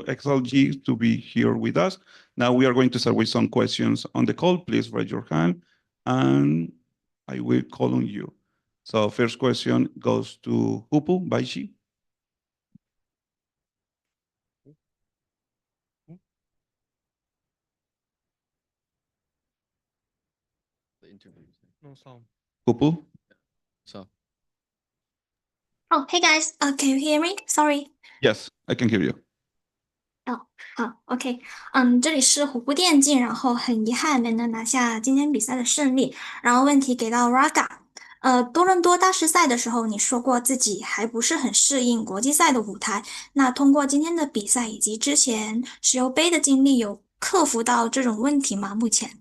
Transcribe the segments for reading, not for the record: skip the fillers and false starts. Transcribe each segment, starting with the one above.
XLG to be here with us. Now we are going to start with some questions on the call. Please raise your hand and I will call on you. So first question goes to Hupu Baishi. The interview. No sound. Hupu? So. Oh, hey guys. Can you hear me? Sorry. Yes, I can hear you. 好 ，OK，这里是虎扑电竞，然后很遗憾没能拿下今天比赛的胜利。然后问题给到 Raga，多伦多大师赛的时候，你说过自己还不是很适应国际赛的舞台。那通过今天的比赛以及之前石油杯的经历，有克服到这种问题吗？目前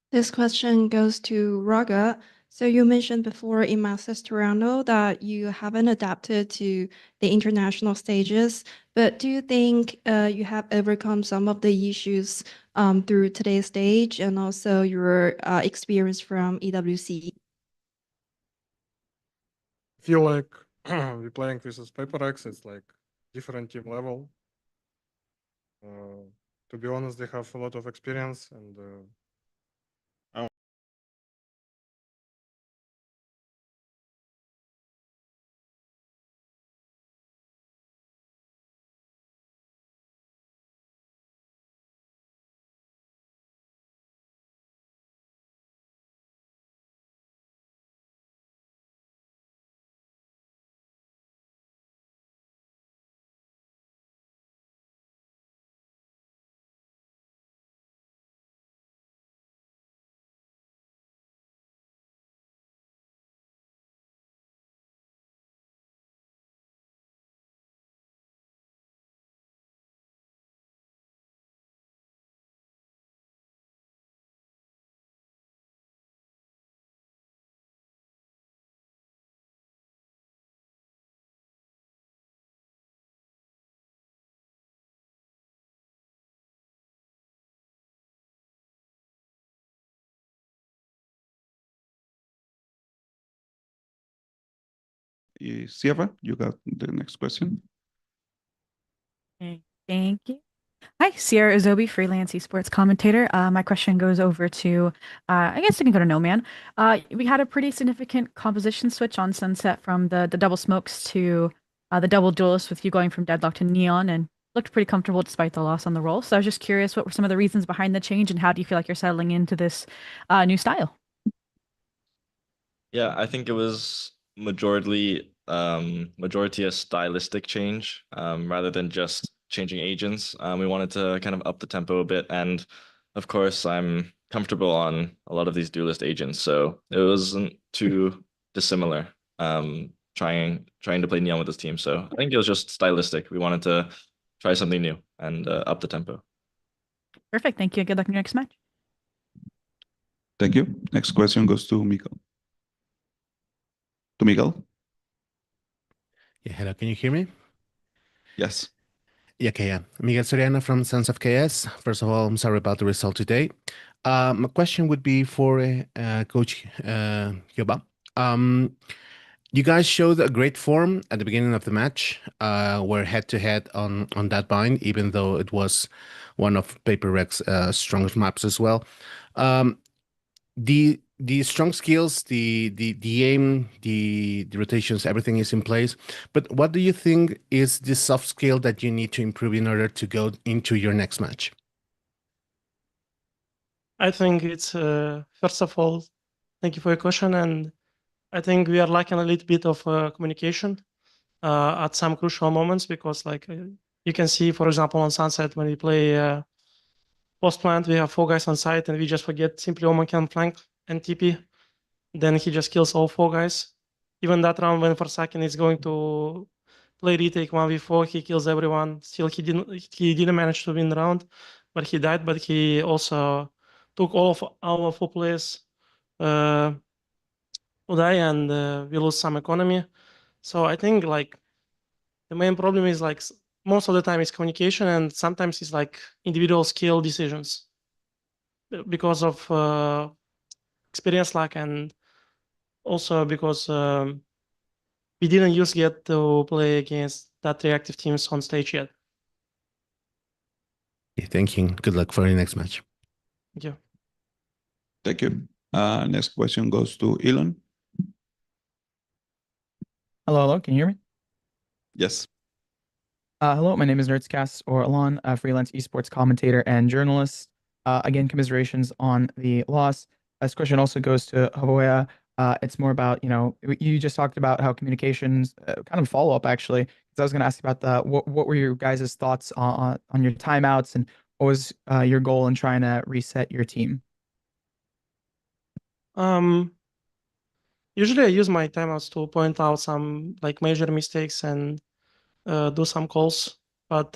This question goes to Raga. So you mentioned before in Masters Toronto that you haven't adapted to the international stages, but do you think you have overcome some of the issues through today's stage and also your experience from EWC? I feel like we're playing versus PRX. It's like different team level. To be honest, they have a lot of experience and Sierra, you got the next question. Okay, thank you. Hi, Sierra Azobi, freelance esports commentator. My question goes over to, I guess it can go to No Man. We had a pretty significant composition switch on Sunset from the double smokes to the double duelist with you going from Deadlock to Neon and looked pretty comfortable despite the loss on the roll. So I was just curious, what were some of the reasons behind the change and how do you feel like you're settling into this new style? Yeah, I think it was majority a stylistic change rather than just changing agents. We wanted to kind of up the tempo a bit, and of course, I'm comfortable on a lot of these duelist agents, so it wasn't too dissimilar. Trying to play Neon with this team, so I think it was just stylistic. We wanted to try something new and up the tempo. Perfect. Thank you. Good luck in your next match. Thank you. Next question goes to Miguel. To Miguel? Yeah, hello, can you hear me? Yes. Yeah, okay, yeah. Miguel Soriano from Sons of KS. First of all, I'm sorry about the result today. My question would be for Coach Yoba. You guys showed a great form at the beginning of the match. We're head-to-head on that bind, even though it was one of PRX's strongest maps as well. The strong skills, the aim, the rotations, everything is in place. But what do you think is the soft skill that you need to improve in order to go into your next match? I think it's first of all, thank you for your question, and I think we are lacking a little bit of communication at some crucial moments because, like you can see, for example, on Sunset when we play post-plant, we have 4 guys on site and we just forget simply Oman can flank and TP. Then he just kills all 4 guys. Even that round when Forsaken is going to play retake 1v4, he kills everyone. Still, he didn't manage to win the round, but he died. But he also took all of our 4 players who die, and we lose some economy. So I think like the main problem is like most of the time it's communication, and sometimes it's like individual skill decisions because of experience lack, and also because we didn't use yet to play against that reactive teams on stage yet. Okay, thank you. Good luck for your next match. Thank you. Thank you. Next question goes to Elon. Hello, can you hear me? Yes. Hello, my name is Nerdscast or Alon, a freelance esports commentator and journalist. Again, commiserations on the loss. This question also goes to Havoya. It's more about, you just talked about how communications, kind of follow up actually, because I was going to ask about what were your guys' thoughts on your timeouts and what was your goal in trying to reset your team? Usually I use my timeouts to point out some like major mistakes and do some calls, but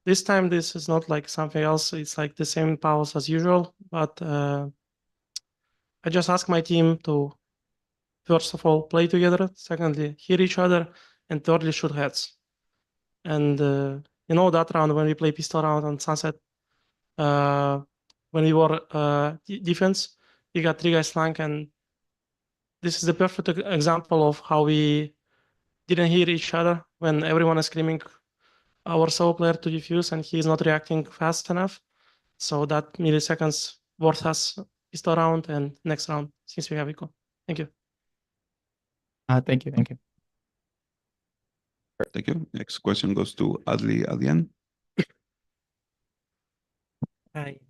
this time this is not like something else. It's like the same pause as usual, but I just ask my team to first of all play together, secondly hear each other, and thirdly shoot heads. And that round when we play pistol round on Sunset, when we were defense, we got 3 guys flank, and this is the perfect example of how we didn't hear each other when everyone is screaming our solo player to defuse and he's not reacting fast enough. So that milliseconds worth us pistol round and next round since we have eco. Thank you. Thank you. Thank you. Next question goes to Adli Alian. Hi,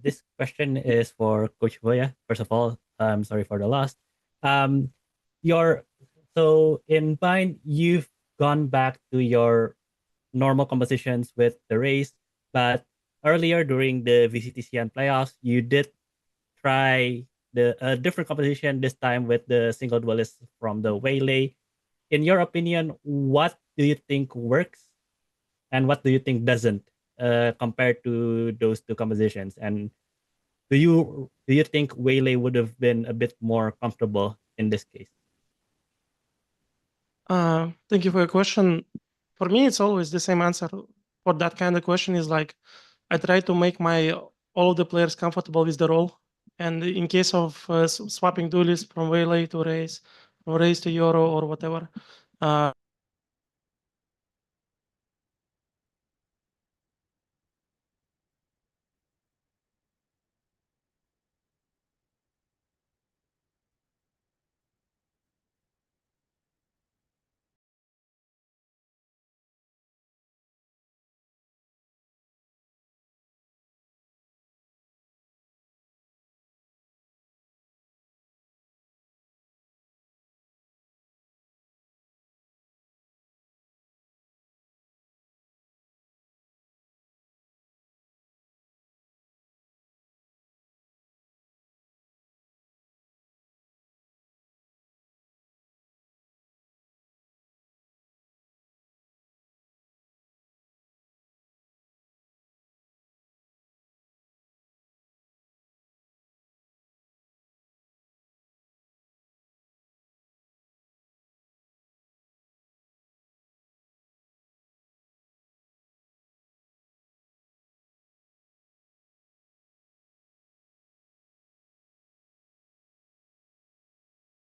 this question is for Coach Voya. First of all, I'm sorry for the loss. So in Bind, you've gone back to your normal compositions with the race, but earlier during the VCTCN playoffs, you did try the different composition, this time with the single duelist from the Waylay. In your opinion, what do you think works and what do you think doesn't compared to those two compositions? And do you think Waylay would have been a bit more comfortable in this case? Thank you for your question. For me, it's always the same answer for that kind of question is like, I try to make all of the players comfortable with the role. And in case of swapping duelists from Waylay to Raze, from Raze to Euro or whatever,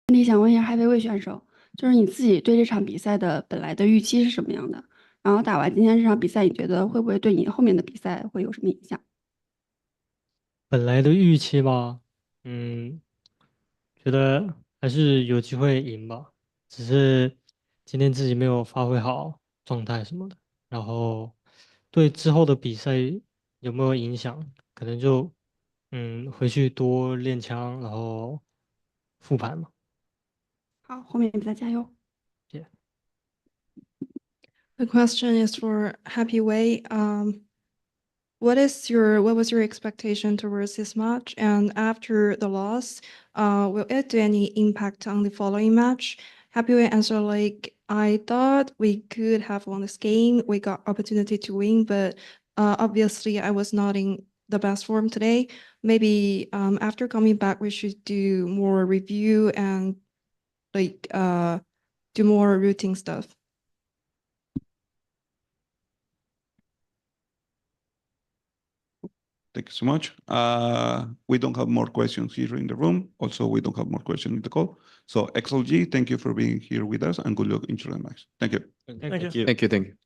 问题想问一下海贝位选手，就是你自己对这场比赛的本来的预期是什么样的？然后打完今天这场比赛，你觉得会不会对你后面的比赛会有什么影响？本来的预期吧，觉得还是有机会赢吧，只是今天自己没有发挥好状态什么的，然后对之后的比赛有没有影响，可能就回去多练枪，然后复盘嘛。好，后面比赛加油。Yeah. The question is for Happy Way. What was your expectation towards this match? And after the loss, will it do any impact on the following match? Happy Way answer like, I thought we could have won this game. We got opportunity to win, but obviously I was not in the best form today. Maybe after coming back, we should do more review and like do more routine stuff. Thank you so much. We don't have more questions here in the room. Also, we don't have more questions in the call. So XLG, thank you for being here with us and good luck in the match. Thank you. Thank you. Thank you.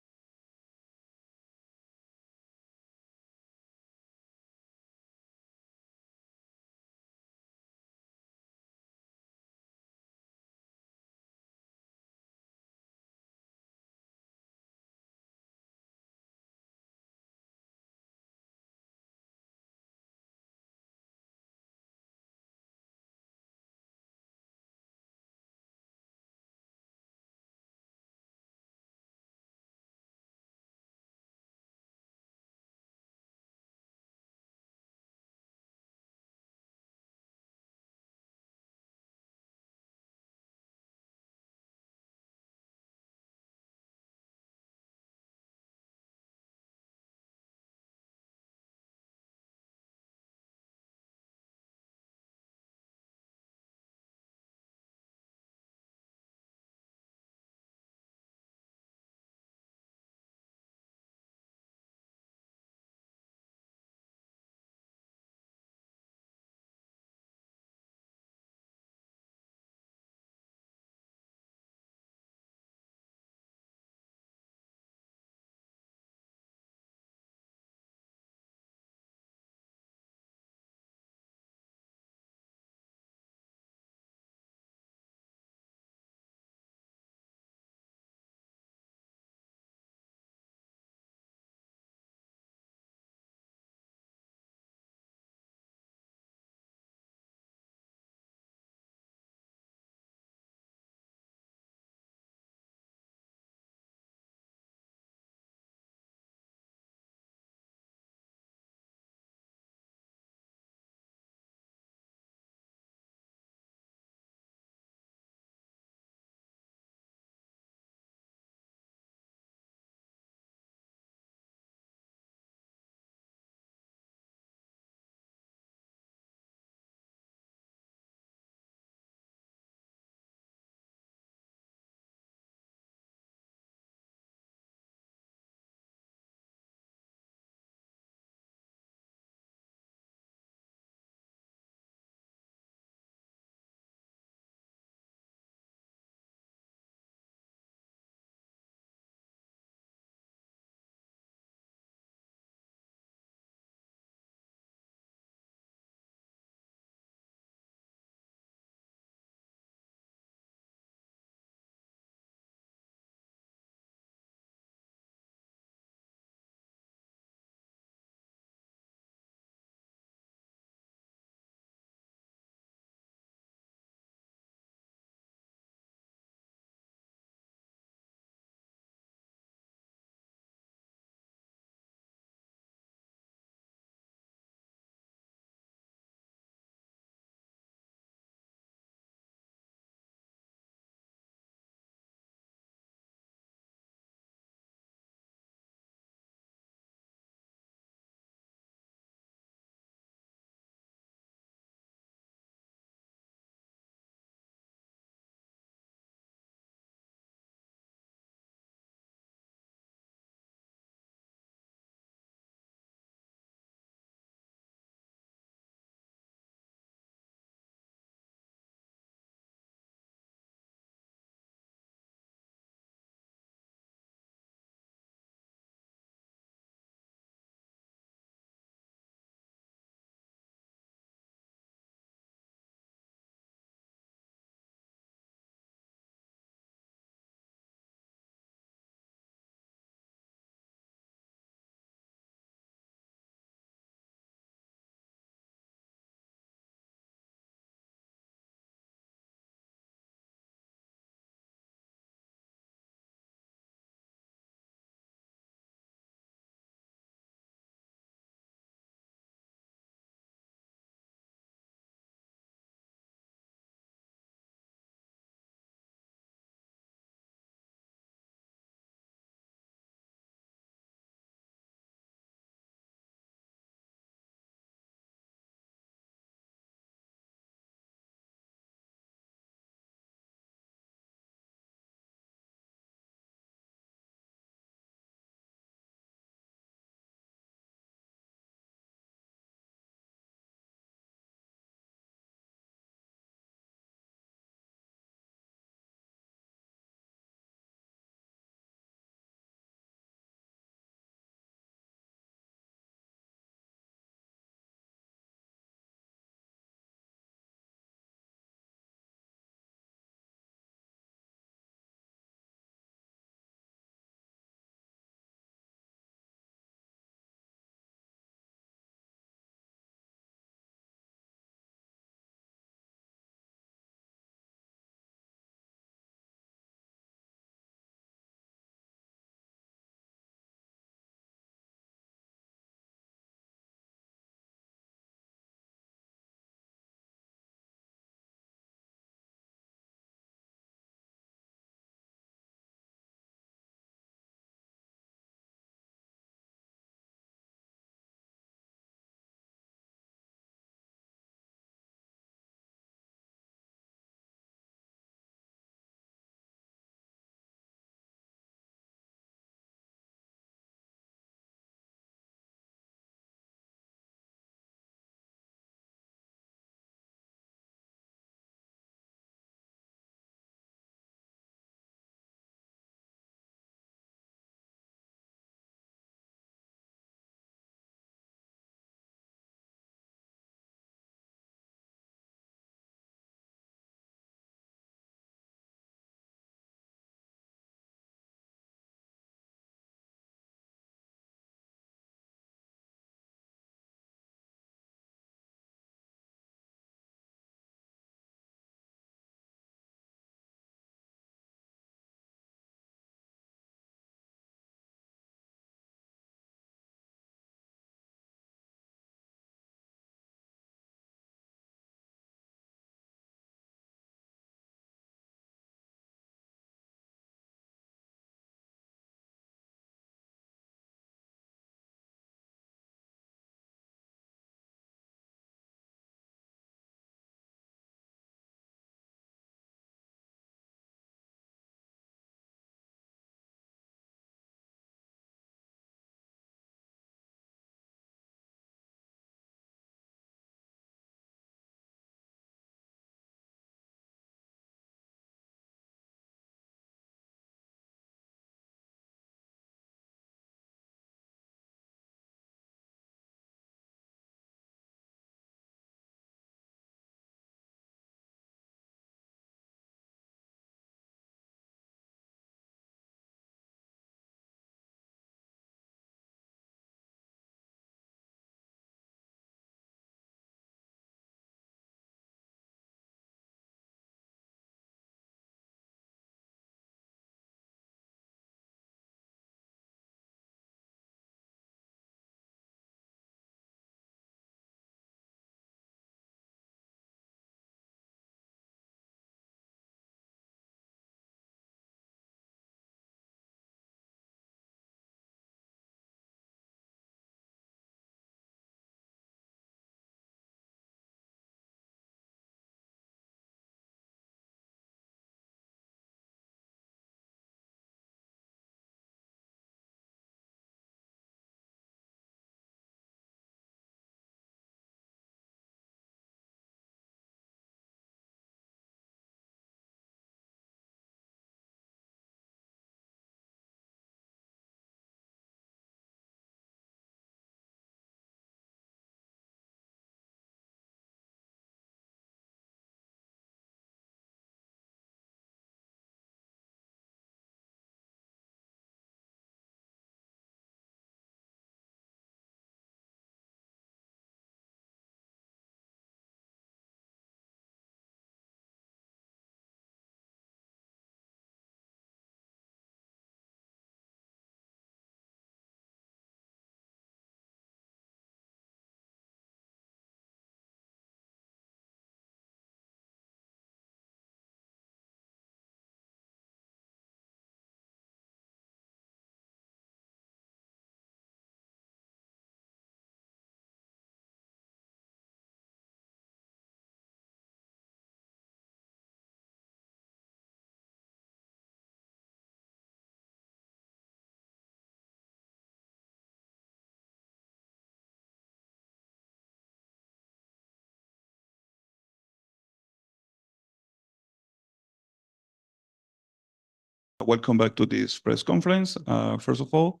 Welcome back to this press conference. First of all,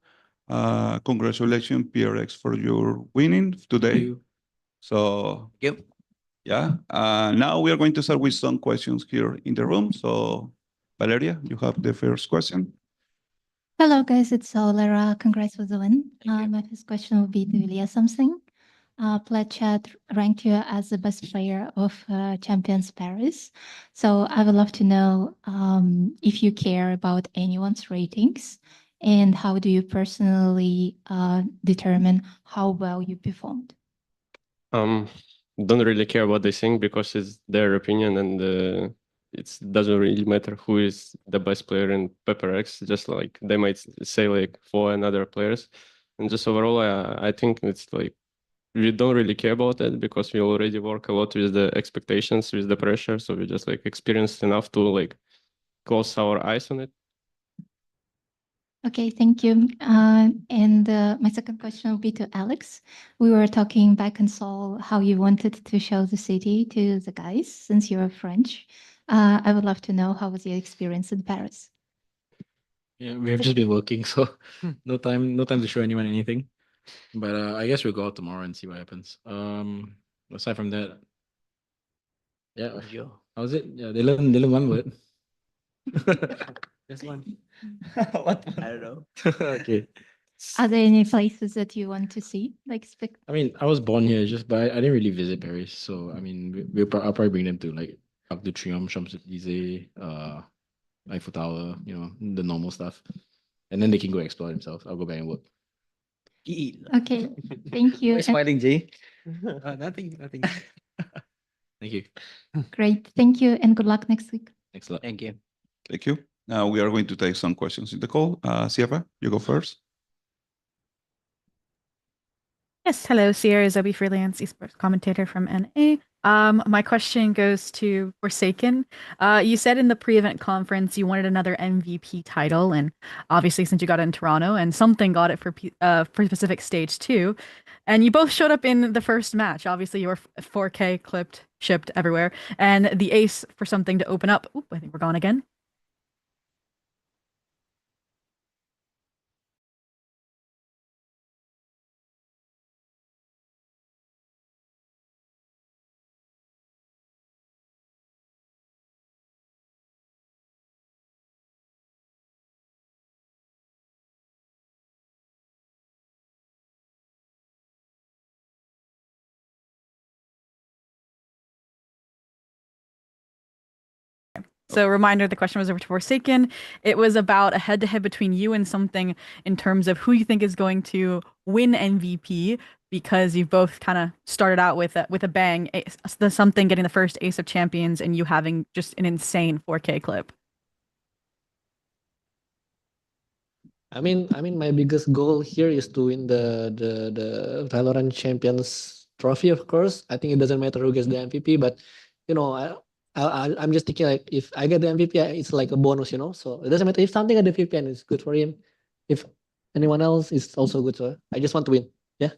congratulations, PRX, for your winning today. So, yeah, now we are going to start with some questions here in the room. So, Valeria, you have the first question. Hello, guys. It's Lara. Congrats for the win. My first question will be to Ilya something. Pledchat ranked you as the best player of Champions Paris. So I would love to know if you care about anyone's ratings and how do you personally determine how well you performed? Don't really care what they think because it's their opinion and it doesn't really matter who is the best player in PRX. Just like they might say like 4 and other players, and just overall, I think it's like we don't really care about it because we already work a lot with the expectations, with the pressure. So we just like experienced enough to like close our eyes on it. Okay, thank you. And my second question will be to Alex. We were talking back in Seoul how you wanted to show the city to the guys since you're French. I would love to know how was your experience in Paris? Yeah, we have just been working, so no time to show anyone anything. But I guess we'll go out tomorrow and see what happens. Aside from that, yeah, how was it? Yeah, they learn one word. Just one. What? I don't know. Okay. Are there any places that you want to see? Like, I mean, I was born here, but I didn't really visit Paris. So I mean, I'll probably bring them to like Arc de Triomphe, Champs-Élysées, Eiffel Tower, you know, the normal stuff, and then they can go explore themselves. I'll go back and work. Okay, thank you. Why smiling, Jay? Nothing. Thank you. Great, thank you, and good luck next week. Thanks a lot. Thank you. Thank you. Now we are going to take some questions in the call. Sierra, you go first. Yes, hello, Sierra Zobi, freelance esports commentator from NA. My question goes to Forsaken. You said in the pre-event conference you wanted another MVP title, and obviously since you got it in Toronto, and something got it for Pacific Stage 2, and you both showed up in the first match. Obviously, you were 4K clipped, shipped everywhere, and the ace for something to open up. Oop, I think we're gone again. So reminder, the question was over to Forsaken. It was about a head-to-head between you and something in terms of who you think is going to win MVP, because you've both kind of started out with a bang, the something getting the first Ace of Champions and you having just an insane 4K clip. I mean, my biggest goal here is to win the VALORANT Champions trophy, of course. I think it doesn't matter who gets the MVP, but you know, I'm just thinking like if I get the MVP, it's like a bonus, you know. So it doesn't matter if something at the MVP and it's good for him. If anyone else is also good, so I just want to win. Yeah.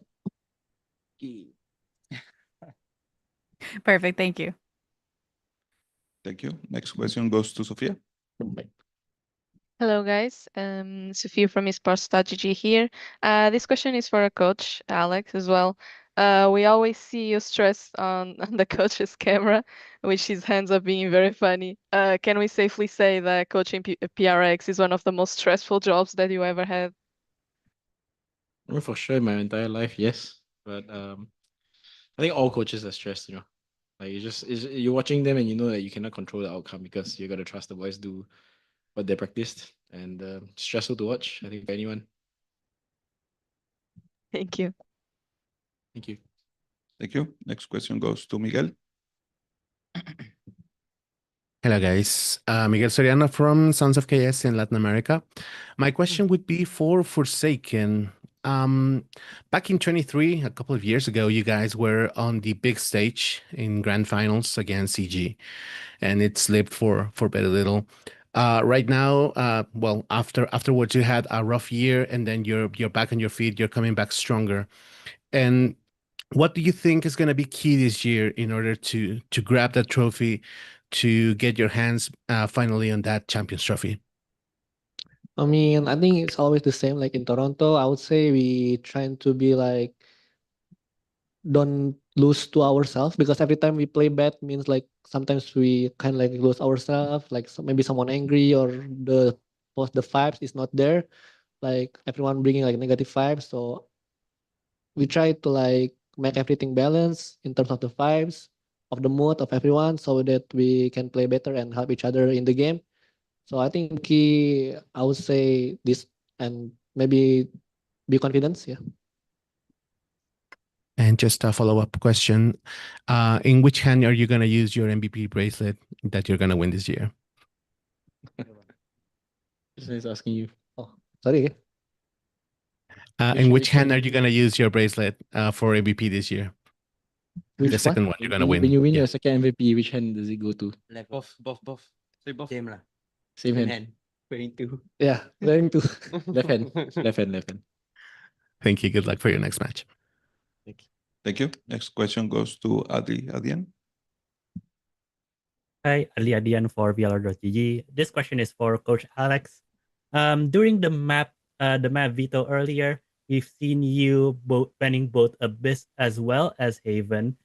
Perfect. Thank you. Thank you. Next question goes to Sofia. Hello, guys. Sophia from esports.gg here. This question is for a coach, Alex, as well. We always see you stressed on the coach's camera, which his hands up being very funny. Can we safely say that coaching PRX is one of the most stressful jobs that you ever had? I mean, for sure, my entire life, yes. But I think all coaches are stressed, you know. Like you're watching them and you know that you cannot control the outcome because you gotta trust the boys do what they practiced, and stressful to watch, I think, for anyone. Thank you. Thank you. Thank you. Next question goes to Miguel. Hello, guys. Miguel Soriano from Sons of KS in Latin America. My question would be for Forsaken. Back in 23, a couple of years ago, you guys were on the big stage in grand finals against CG, and it slipped for very little. Right now, well, afterwards, you had a rough year, and then you're back on your feet. You're coming back stronger. And what do you think is going to be key this year in order to grab that trophy, to get your hands finally on that Champions Trophy? I mean, I think it's always the same. Like in Toronto, I would say we trying to be like don't lose to ourselves, because every time we play bad means like sometimes we kind of like lose ourselves. Like maybe someone angry or the vibes is not there. Like everyone bringing like negative vibes. So we try to like make everything balanced in terms of the vibes, of the mood of everyone, so that we can play better and help each other in the game. So I think key, I would say this, and maybe be confident. Yeah. And just a follow-up question. In which hand are you going to use your MVP bracelet that you're going to win this year? This is asking you. Oh, sorry. In which hand are you going to use your bracelet for MVP this year? The second one you're going to win. When you win Yeah. your second MVP, which hand does it go to? Left. Both. Say both. Same lah. Same hand. Wearing two. Yeah, wearing two. Left hand. Left hand. Thank you. Good luck for your next match. Thank you. Next question goes to Adi Adian. Hi, Ali Adian for VLR.gg. This question is for Coach Alex. During the map veto earlier, we've seen you banning both Abyss as well as Haven.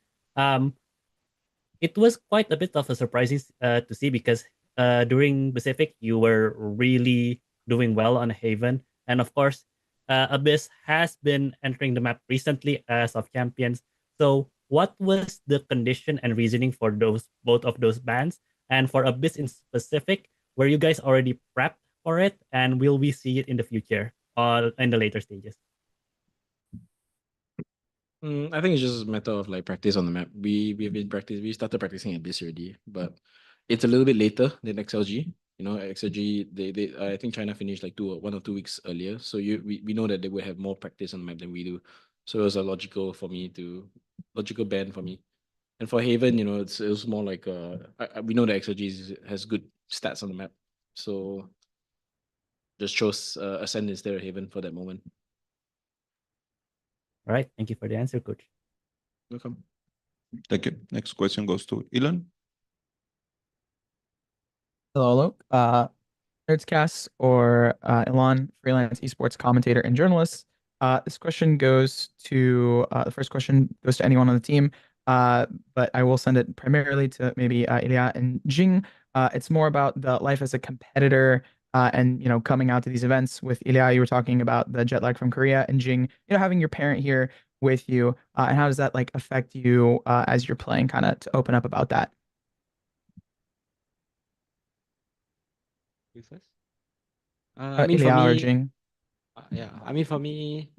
It was quite a bit of a surprising to see, because during Pacific you were really doing well on Haven, and of course, Abyss has been entering the map recently as of Champions. So what was the condition and reasoning for both of those bans? And for Abyss in specific, were you guys already prepped for it? And will we see it in the future or in the later stages? I think it's just a matter of like practice on the map. We started practicing Abyss already, but it's a little bit later than XLG. You know, XLG, they I think China finished like 1 or 2 weeks earlier. So we know that they will have more practice on the map than we do. So it was a logical ban for me. And for Haven, you know, it was more like we know that XLG has good stats on the map. So just chose Ascend instead of Haven for that moment. All right, thank you for the answer, Coach. Welcome. Thank you. Next question goes to Ilan. Hello. Nerdscast or Elon, freelance esports commentator and journalist. This question goes to the first question goes to anyone on the team, but I will send it primarily to maybe Ilya and Jing. It's more about the life as a competitor and coming out to these events. With Ilya, you were talking about the jet lag from Korea, and Jing, having your parent here with you, and how does that like affect you as you're playing? Kind of to open up about that. You first? I mean, for Ilya or me, Jing. yeah. I mean, for me,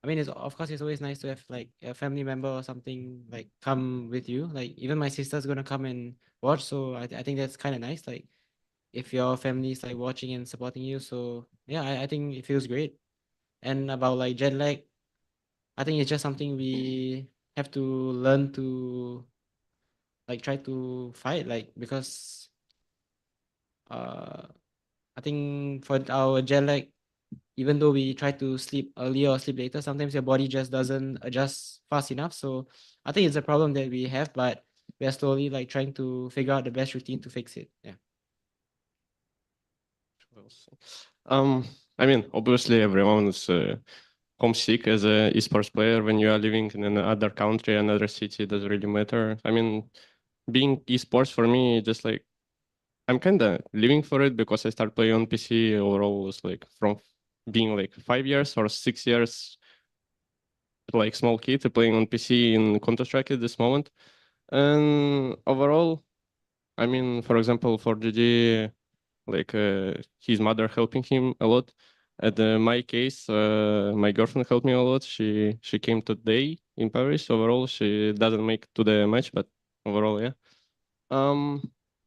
it's of course it's always nice to have like a family member or something like come with you. Like even my sister's gonna come and watch, so I think that's kind of nice. Like if your family is like watching and supporting you, so yeah, I think it feels great. And about like jet lag, I think it's just something we have to learn to like try to fight, like because I think for our jet lag, even though we try to sleep earlier or sleep later, sometimes your body just doesn't adjust fast enough. So I think it's a problem that we have, but we are slowly like trying to figure out the best routine to fix it. Yeah. I mean, obviously everyone is homesick as a esports player when you are living in another country, another city. It doesn't really matter. I mean, being esports for me, just like I'm kind of living for it, because I started playing on PC overall was like from being like 5 years or 6 years, like small kid playing on PC in Counter-Strike at this moment. And overall, I mean, for example, for GG, like his mother helping him a lot. At my case, my girlfriend helped me a lot. She came today in Paris. Overall, she doesn't make to the match, but overall, yeah.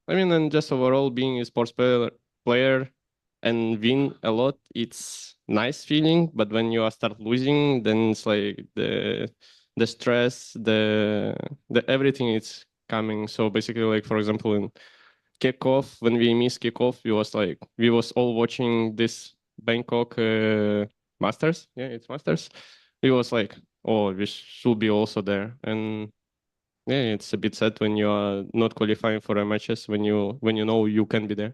I mean, and just overall being a sports player and win a lot, it's nice feeling. But when you start losing, then it's like the stress, the everything is coming. So basically, like for example, in kickoff, when we missed kickoff, we was all watching this Bangkok Masters. Yeah, it's Masters. We was like, oh, we should be also there. And yeah, it's a bit sad when you are not qualifying for a matches when you know you can be there.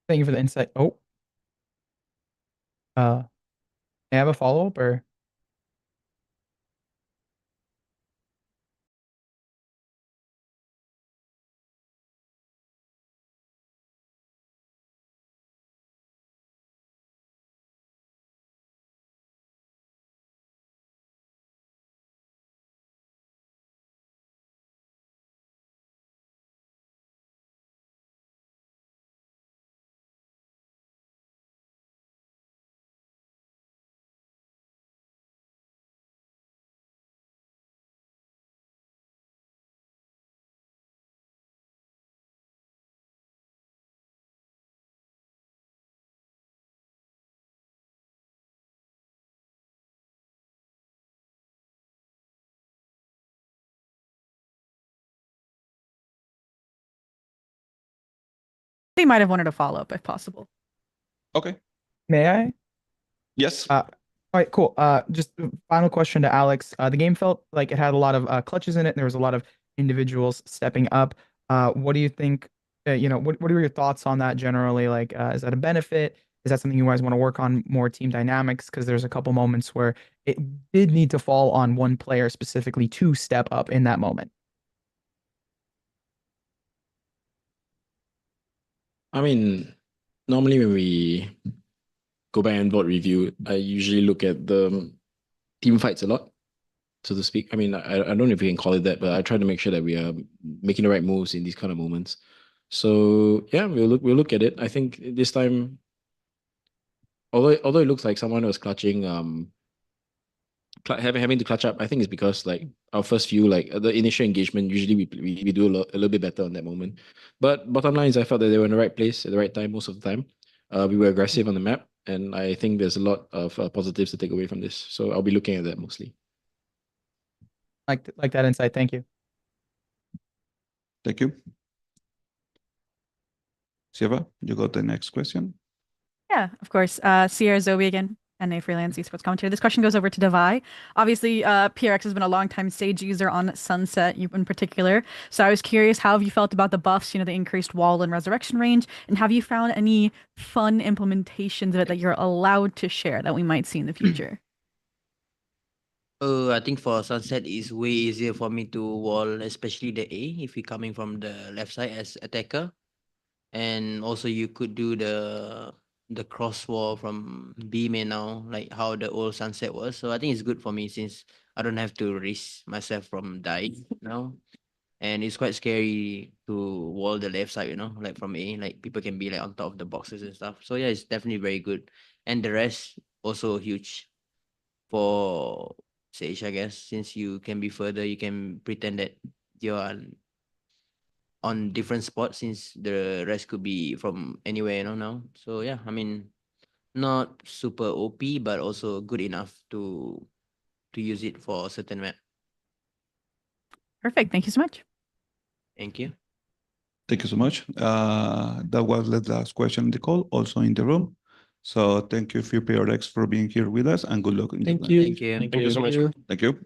Thank you for the insight. Oh. May I have a follow-up or? They might have wanted a follow-up if possible. Okay. May I? Yes. All right, cool. Just final question to Alex. The game felt like it had a lot of clutches in it. And there was a lot of individuals stepping up. What do you think? What are your thoughts on that generally? Like, is that a benefit? Is that something you guys want to work on more team dynamics? Because there's a couple moments where it did need to fall on one player specifically to step up in that moment. I mean, normally when we go back and VOD review, I usually look at the team fights a lot, so to speak. I mean, I don't know if we can call it that, but I try to make sure that we are making the right moves in these kind of moments. So yeah, we'll look at it. I think this time, although it looks like someone was clutching, having to clutch up, I think it's because like our first few, like the initial engagement, usually we do a little bit better on that moment. But bottom line is I felt that they were in the right place at the right time most of the time. We were aggressive on the map, and I think there's a lot of positives to take away from this. So I'll be looking at that mostly. Like that insight. Thank you. Thank you. Sieva, you got the next question? Yeah, of course. Sierra Zoe again, and a freelance esports commentator. This question goes over to Devi. Obviously, PRX has been a long-time Sage user on Sunset in particular. So I was curious, how have you felt about the buffs, the increased wall and resurrection range? And have you found any fun implementations of it that you're allowed to share that we might see in the future? I think for Sunset it's way easier for me to wall, especially the A if you're coming from the left side as attacker. And also you could do the cross wall from B main now, like how the old Sunset was. So I think it's good for me since I don't have to risk myself from dying now. And it's quite scary to wall the left side, like from A, like people can be like on top of the boxes and stuff. So yeah, it's definitely very good. And the rest also huge for Sage, I guess, since you can be further, you can pretend that you're on different spots since the rest could be from anywhere, now. So yeah, I mean, not super OP, but also good enough to use it for a certain map. Perfect. Thank you so much. Thank you. Thank you so much. That was the last question in the call, also in the room. So thank you, PRX, for being here with us, and good luck. Thank you. Thank you. Thank you so much. Thank you.